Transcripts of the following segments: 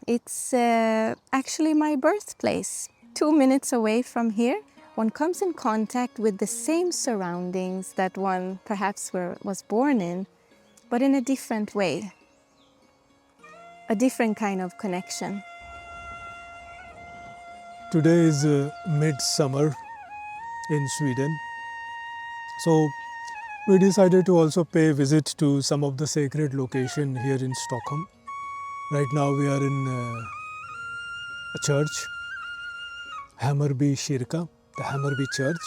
It's actually my birthplace. 2 minutes away from here, one comes in contact with the same surroundings that one perhaps was born in, but in a different way. A different kind of connection. Today is Midsummer in Sweden. So we decided to also pay a visit to some of the sacred locations here in Stockholm. Right now we are in a church, Hammarby Kyrka, the Hammarby church.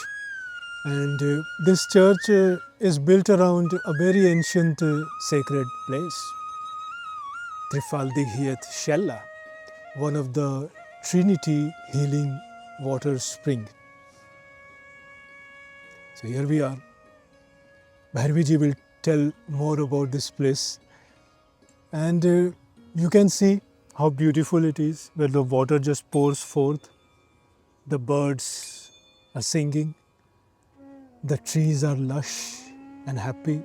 And this church is built around a very ancient sacred place, Trifaldighetskälla, one of the Trinity healing water spring. So here we are. Bhairavi Ji will tell more about this place. And you can see how beautiful it is, where the water just pours forth. The birds are singing. The trees are lush and happy.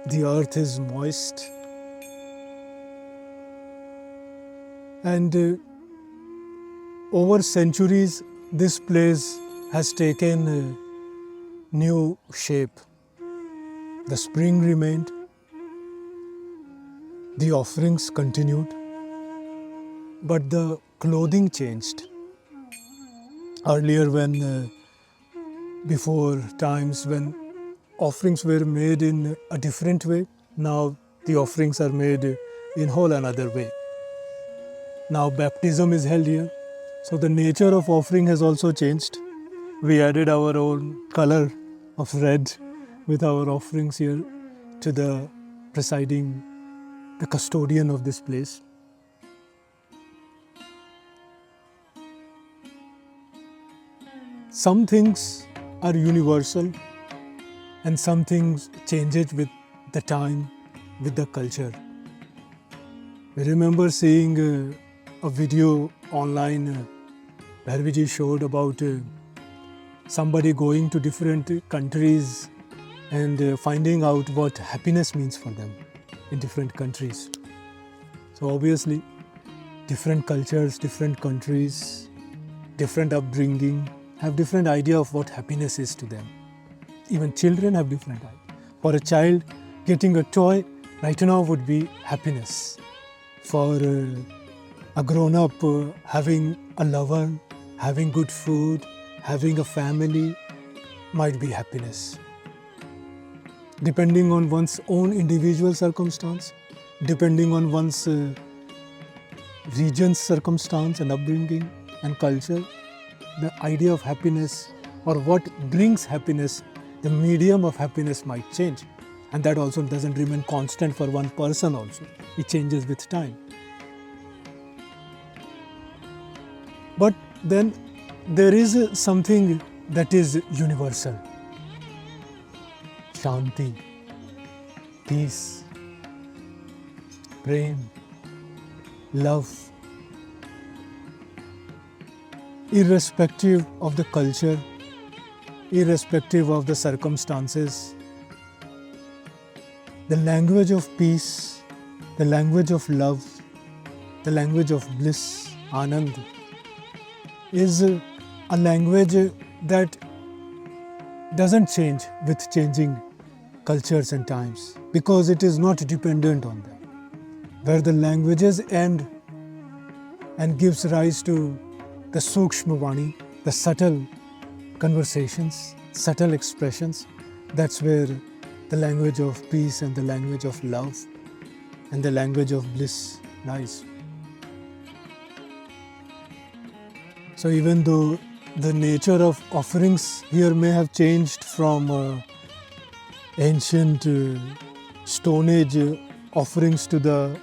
The earth is moist. And over centuries, this place has taken a new shape. The spring remained. The offerings continued. But the clothing changed. Earlier before times when offerings were made in a different way, now the offerings are made in whole another way. Now baptism is held here, so the nature of offering has also changed. We added our own color of red with our offerings here to the custodian of this place. Some things are universal and some things change it with the time, with the culture. I remember seeing a video online Bhairavi Ji showed about somebody going to different countries and finding out what happiness means for them in different countries. So obviously, different cultures, different countries, different upbringing have different idea of what happiness is to them. Even children have different ideas. For a child, getting a toy right now would be happiness. For a grown-up, having a lover, having good food, having a family might be happiness. Depending on one's own individual circumstance, depending on one's region's circumstance and upbringing and culture, the idea of happiness or what brings happiness, the medium of happiness might change. And that also doesn't remain constant for one person also. It changes with time. But then there is something that is universal. Shanti, peace, Preem, love. Irrespective of the culture, irrespective of the circumstances, the language of peace, the language of love, the language of bliss, Anand, is a language that doesn't change with changing cultures and times because it is not dependent on them. Where the languages end and gives rise to the Sukshma Vani, the subtle conversations, subtle expressions, that's where the language of peace and the language of love and the language of bliss lies. So even though the nature of offerings here may have changed from ancient Stone Age offerings to the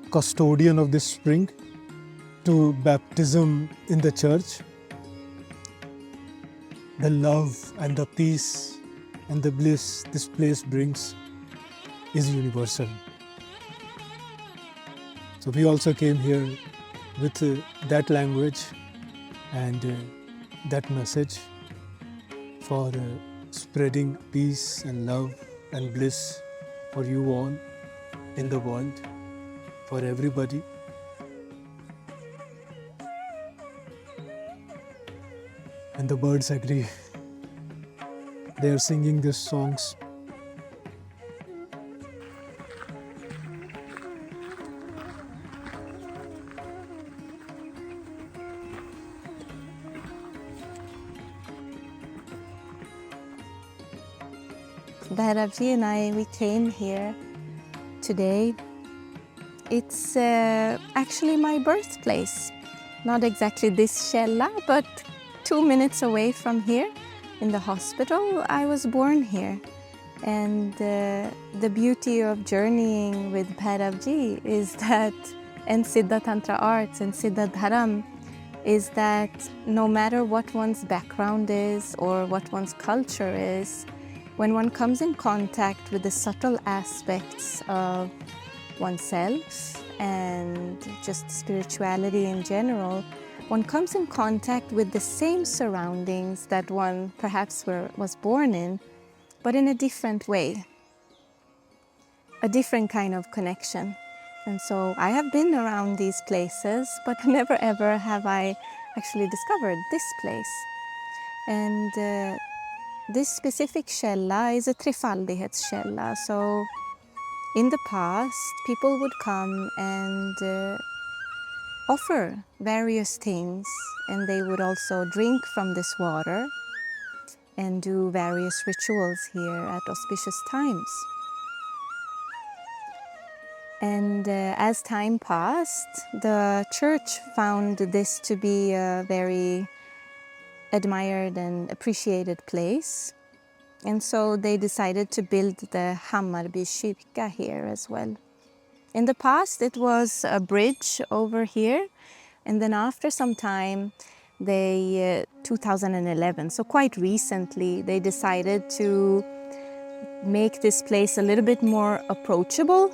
custodian of this spring, to baptism in the church, the love and the peace and the bliss this place brings is universal. So we also came here with that language and that message for spreading peace and love and bliss for you all in the world, for everybody, and the birds agree. They are singing these songs. Bhairavi Ji and I, we came here today. It's actually my birthplace. Not exactly this Källa, but 2 minutes away from here in the hospital. I was born here. And the beauty of journeying with Bhairavi Ji is that, and Siddha Tantra arts and Siddha Dharma, is that no matter what one's background is or what one's culture is, when one comes in contact with the subtle aspects of oneself and just spirituality in general, one comes in contact with the same surroundings that one perhaps was born in, but in a different way, a different kind of connection. And so I have been around these places, but never ever have I actually discovered this place. And this specific Källa is a Trifaldighetskälla. So in the past, people would come and offer various things, and they would also drink from this water and do various rituals here at auspicious times. And as time passed, the church found this to be a very admired and appreciated place. And so they decided to build the Hammarby Kyrka here as well. In the past, it was a bridge over here. And then after some time, 2011, so quite recently, they decided to make this place a little bit more approachable.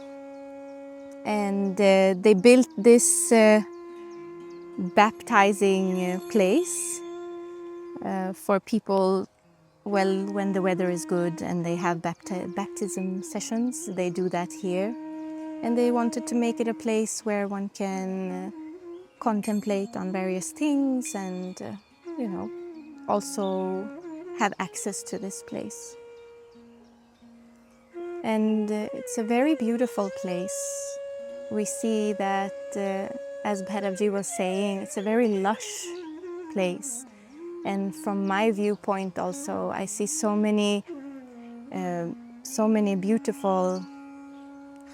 And they built this baptizing place for people, well, when the weather is good and they have baptism sessions, they do that here. And they wanted to make it a place where one can contemplate on various things and, also have access to this place. And it's a very beautiful place. We see that, as Bhairavi Ji was saying, it's a very lush place. And from my viewpoint also, I see so many beautiful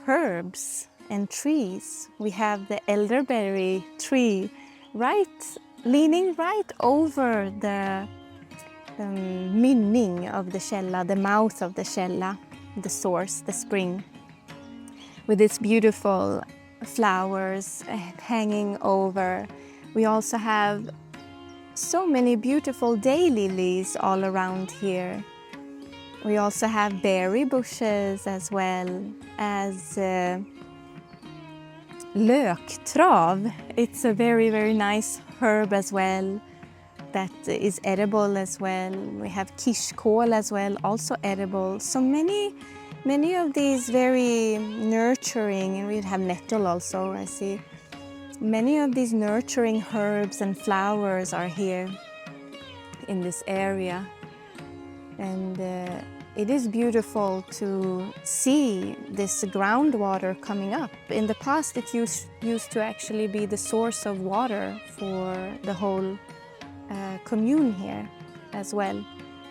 herbs and trees. We have the elderberry tree leaning right over the mynning of the Källa, the mouth of the Källa, the source, the spring, with its beautiful flowers hanging over. We also have so many beautiful daylilies all around here. We also have berry bushes as well as löktrav. It's a very, very nice herb as well that is edible as well. We have kirskål as well, also edible. So many of these very nurturing, and we have nettle also, I see. Many of these nurturing herbs and flowers are here in this area. And it is beautiful to see this groundwater coming up. In the past, it used to actually be the source of water for the whole commune here as well.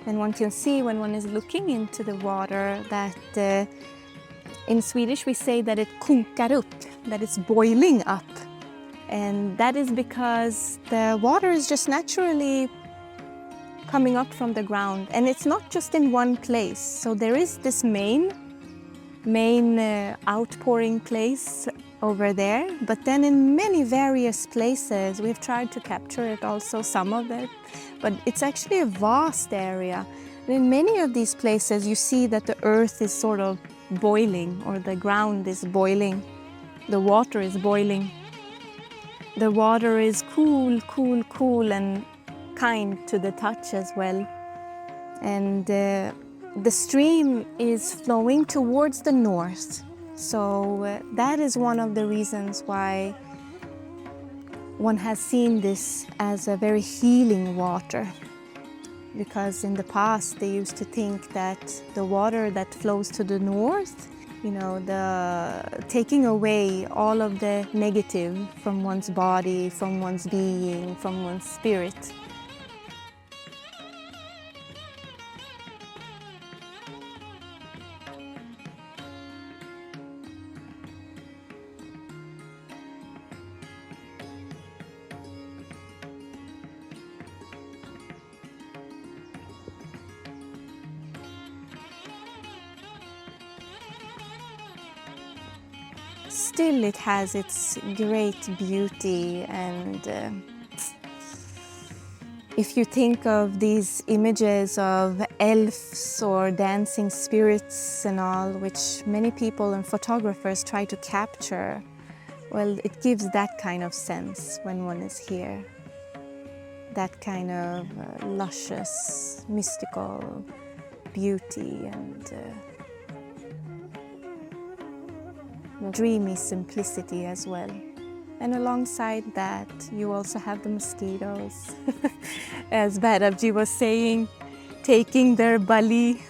And one can see when one is looking into the water that in Swedish we say that it kokar upp, that it's boiling up. And that is because the water is just naturally coming up from the ground, and it's not just in one place. So there is this main outpouring place over there, but then in many various places we've tried to capture it also, some of it, but it's actually a vast area. And in many of these places you see that the earth is sort of boiling, or the ground is boiling, the water is boiling. The water is cool and kind to the touch as well. And the stream is flowing towards the north. So that is one of the reasons why one has seen this as a very healing water. because in the past they used to think that the water that flows to the north, taking away all of the negative from one's body, from one's being, from one's spirit. Still, it has its great beauty, and if you think of these images of elves or dancing spirits and all, which many people and photographers try to capture, well, it gives that kind of sense when one is here. That kind of luscious, mystical beauty and dreamy simplicity as well. And alongside that, you also have the mosquitoes. As Bhairavi Ji was saying, taking their bali.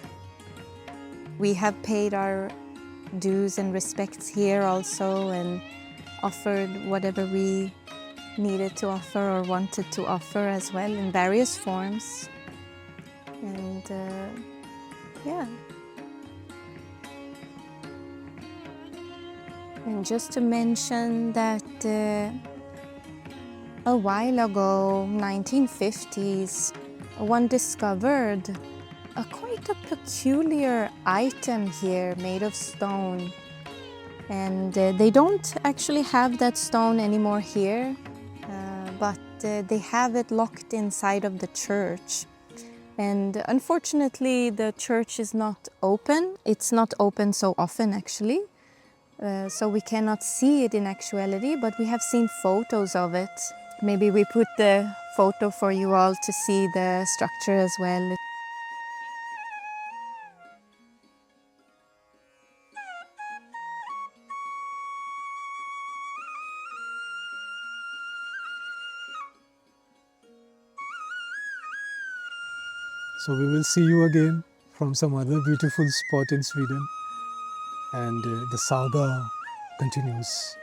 We have paid our dues and respects here also and offered whatever we needed to offer or wanted to offer as well in various forms. And yeah. And just to mention that a while ago, 1950s, one discovered quite a peculiar item here made of stone. And they don't actually have that stone anymore here, but they have it locked inside of the church. And unfortunately, the church is not open. It's not open so often, actually. So we cannot see it in actuality, but we have seen photos of it. Maybe we put the photo for you all to see the structure as well. So we will see you again from some other beautiful spot in Sweden, and the saga continues.